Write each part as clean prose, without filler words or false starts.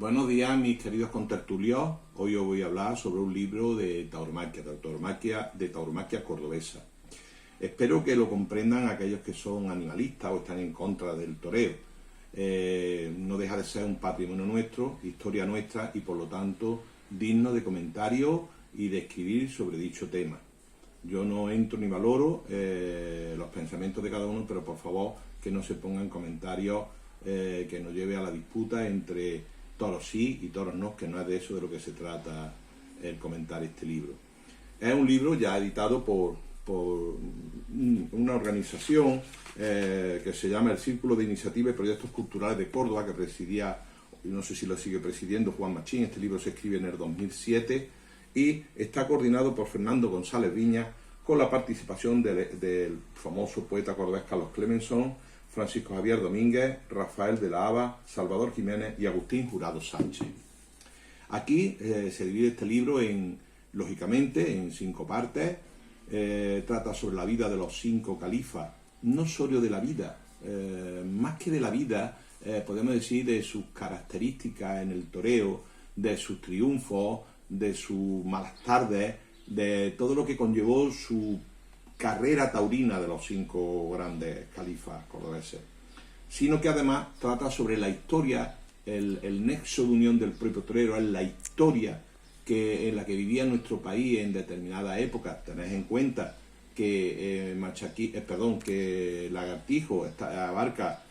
Buenos días, mis queridos contertulios. Hoy os voy a hablar sobre un libro de tauromaquia cordobesa. Espero que lo comprendan aquellos que son animalistas o están en contra del toreo. No deja de ser un patrimonio nuestro, historia nuestra y por lo tanto digno de comentario y de escribir sobre dicho tema. Yo no entro ni valoro los pensamientos de cada uno, pero por favor que no se pongan comentarios que nos lleve a la disputa entre toros sí y toros no, que no es de eso de lo que se trata el comentar este libro. Es un libro ya editado por una organización que se llama el Círculo de Iniciativas y Proyectos Culturales de Córdoba, que presidía, no sé si lo sigue presidiendo, Juan Machín. Este libro se escribe en el 2007 y está coordinado por Fernando González Viñas, con la participación del famoso poeta cordobés Carlos Clemenson, Francisco Javier Domínguez, Rafael de la Haba, Salvador Jiménez y Agustín Jurado Sánchez. Aquí se divide este libro lógicamente, en 5 partes. Trata sobre la vida de los 5 califas, no solo de la vida, más que de la vida, podemos decir de sus características en el toreo, de sus triunfos, de sus malas tardes, de todo lo que conllevó su carrera taurina de los 5 grandes califas cordobeses, sino que además trata sobre la historia, el nexo de unión del propio torero, es la historia en la que vivía nuestro país en determinadas épocas. Tened en cuenta que Lagartijo abarca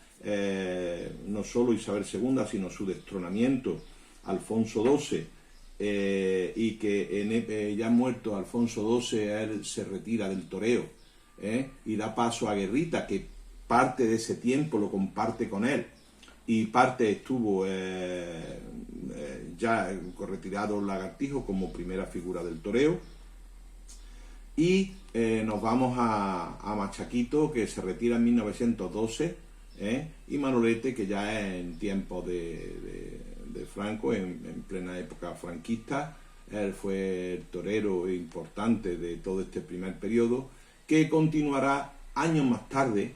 no solo Isabel II, sino su destronamiento, Alfonso XII, y que ya muerto Alfonso XII, él se retira del toreo y da paso a Guerrita, que parte de ese tiempo lo comparte con él, y parte estuvo ya retirado Lagartijo como primera figura del toreo. Y nos vamos a Machaquito, que se retira en 1912, y Manolete, que ya es en tiempos de Franco, en plena época franquista. Él fue el torero importante de todo este primer periodo, que continuará años más tarde,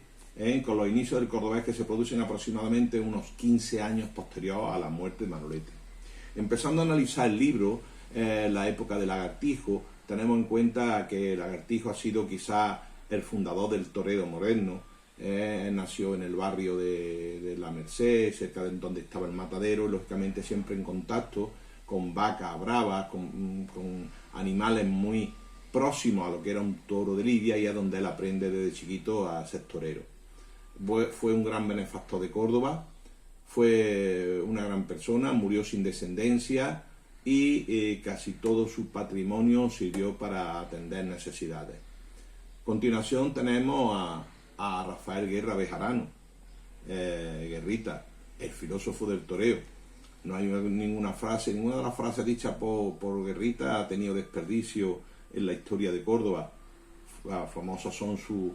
con los inicios del cordobés, que se producen aproximadamente unos 15 años posterior a la muerte de Manolete. Empezando a analizar el libro, la época de Lagartijo, tenemos en cuenta que Lagartijo ha sido quizás el fundador del toreo moderno. Nació en el barrio de La Merced, cerca de donde estaba el matadero, lógicamente siempre en contacto con vacas bravas, con animales muy próximos a lo que era un toro de lidia, y es donde él aprende desde chiquito a ser torero. Fue un gran benefactor de Córdoba, fue una gran persona, murió sin descendencia y casi todo su patrimonio sirvió para atender necesidades. A continuación tenemos a Rafael Guerra Bejarano, Guerrita, el filósofo del toreo. No hay ninguna de las frases dichas por Guerrita ha tenido desperdicio en la historia de Córdoba. Famosas son sus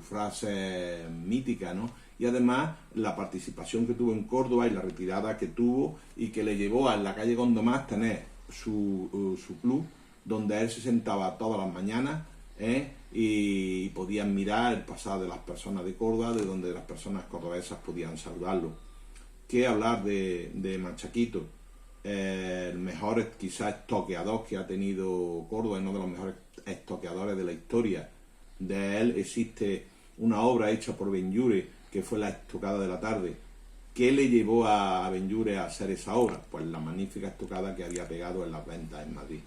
frases míticas, ¿no? Y además la participación que tuvo en Córdoba y la retirada que tuvo, y que le llevó a la calle Gondomás tener su club, donde él se sentaba todas las mañanas y podían mirar el pasado de las personas de Córdoba, de donde las personas cordobesas podían saludarlo. ¿Qué hablar de Machaquito? El mejor quizás estoqueador que ha tenido Córdoba, uno de los mejores estoqueadores de la historia. De él existe una obra hecha por Benlliure, que fue La estocada de la tarde. ¿Qué le llevó a Benlliure a hacer esa obra? Pues la magnífica estocada que había pegado en las ventas en Madrid.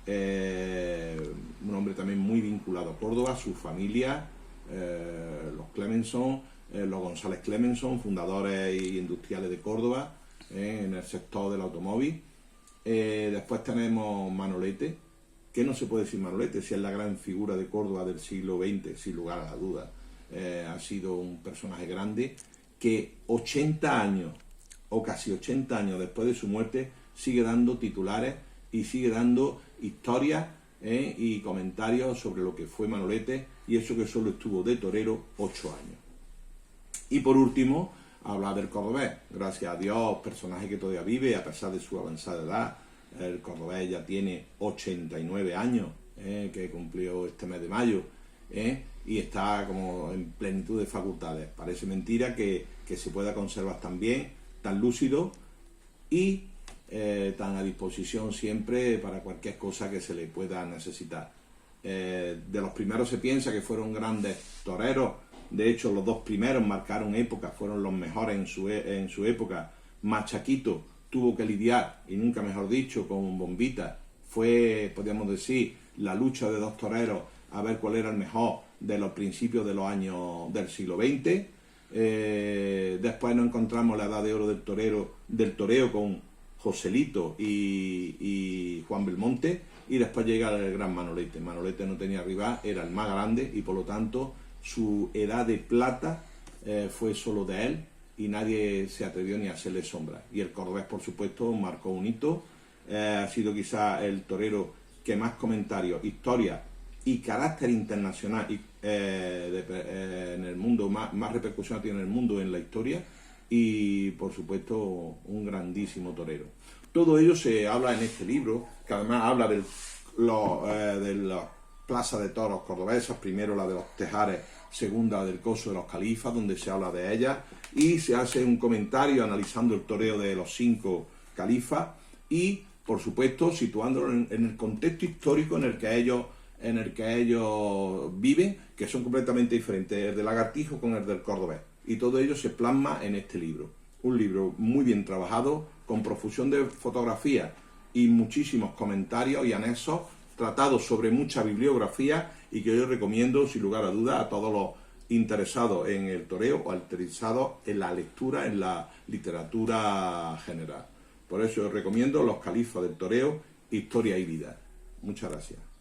Un hombre también muy vinculado a Córdoba, su familia, los Clemenson, los González Clemenson, fundadores e industriales de Córdoba, en el sector del automóvil. Después tenemos Manolete. ¿Qué no se puede decir Manolete si es la gran figura de Córdoba del siglo XX, sin lugar a la duda? Ha sido un personaje grande que 80 años, o casi 80 años después de su muerte, sigue dando titulares y sigue dando historias y comentarios sobre lo que fue Manolete, y eso que solo estuvo de torero 8 años. Y por último, hablar del cordobés. Gracias a Dios, personaje que todavía vive a pesar de su avanzada edad. El cordobés ya tiene 89 años, que cumplió este mes de mayo, y está como en plenitud de facultades. Parece mentira que se pueda conservar tan bien, tan lúcido, y tan a disposición siempre para cualquier cosa que se le pueda necesitar. De los primeros se piensa que fueron grandes toreros. De hecho, los dos primeros marcaron época, fueron los mejores en su época. Machaquito tuvo que lidiar, y nunca mejor dicho, con Bombita. Fue, podríamos decir, la lucha de dos toreros a ver cuál era el mejor de los principios de los años del siglo XX. Después nos encontramos la edad de oro del toreo con Joselito y Juan Belmonte, y después llega el gran Manolete. Manolete no tenía rival, era el más grande, y por lo tanto su edad de plata fue solo de él, y nadie se atrevió ni a hacerle sombra. Y el cordobés, por supuesto, marcó un hito. Ha sido quizá el torero que más comentarios, historia y carácter internacional en el mundo, más repercusión tiene en el mundo, en la historia, y por supuesto un grandísimo torero. Todo ello se habla en este libro, que además habla de la plaza de toros cordobesas, primero la de los Tejares, segunda del Coso de los Califas, donde se habla de ellas, y se hace un comentario analizando el toreo de los 5 califas, y por supuesto situándolo en el contexto histórico en el que ellos viven, que son completamente diferentes, el del Lagartijo con el del cordobés, y todo ello se plasma en este libro. Un libro muy bien trabajado, con profusión de fotografías y muchísimos comentarios y anexos, tratados sobre mucha bibliografía, y que yo recomiendo sin lugar a dudas a todos los interesados en el toreo o interesados en la lectura, en la literatura general. Por eso os recomiendo Los Califas del Toreo, Historia y Vida. Muchas gracias.